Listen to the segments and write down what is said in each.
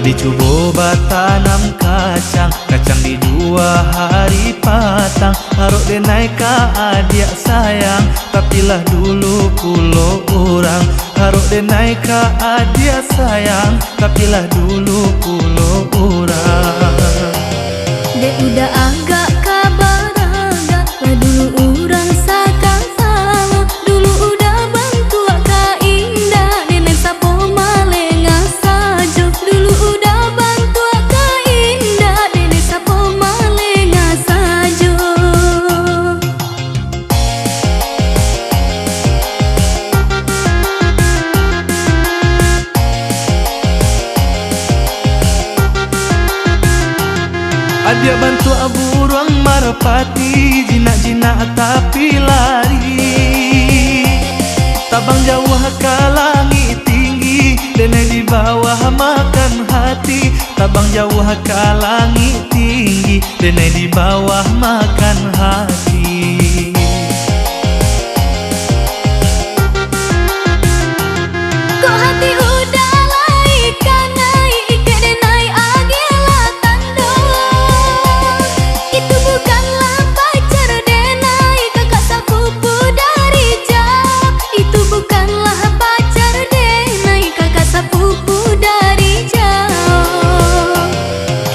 Adi cuba tanam kacang, kacang di 2 hari patang. Haruk de naik ke adik sayang, tapilah dulu kulo orang. Haruk de naik ke adik sayang, tapilah dulu kulo orang. Dek udah agak kabaraga, lah dulu orang sakang sama. Dulu udah bantu Kak Indah, nenek sapo malenga sajo. Dulu udah bantu Kak Indah, nenek sapo malenga sajo. Adia bantu aburuang marpati, jinak-jinak tapi lari. Tabang jauh ke langit tinggi, dene di bawah makan hati. Tabang jauh ke langit tinggi, dene di bawah makan hati. Kok hati udah laik kan naik, ike de naik agela tando. Itu bukanlah pacar de naik, kakak sepupu dari jauh. Itu bukanlah pacar de naik, kakak sepupu dari jauh.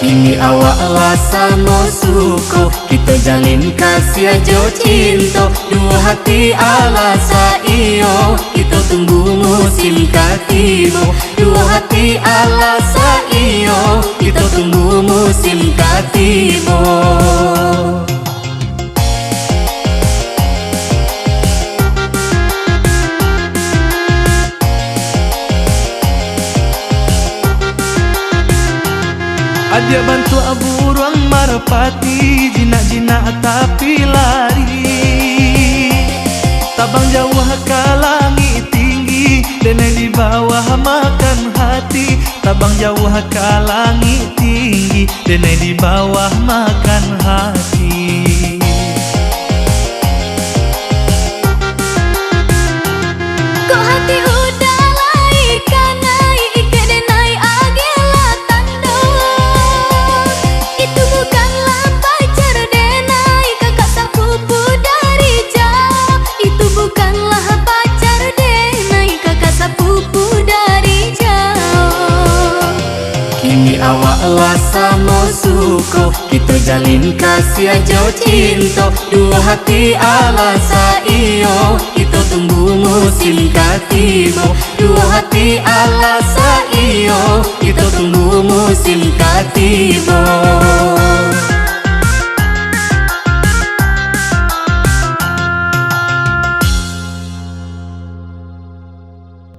Kini awak lah sama suko, kita jalin kasih aja cinta. 2 hati ala saio, kita tunggu musim katibo. 2 hati ala saio, kita tunggu musim katibo. Adia bantu aburuang marpati, jinak-jinak tapi lari. Tabang jauh ke langit tinggi, dene di bawah makan hati. Tabang jauh ke langit tinggi, dene di bawah makan hati. Kok hati udah laik kan naik, ike de naik agela tando. Itu bukanlah pacar de naik, kakak sepupu dari jauh. Itu bukanlah pacar de naik, kakak sepupu dari jauh. Kini awak lah sama suko, kita jalin kasih aja cinta. 2 hati ala saio, kita tunggu musim katibo. 2 hati ala saio, kita tunggu musim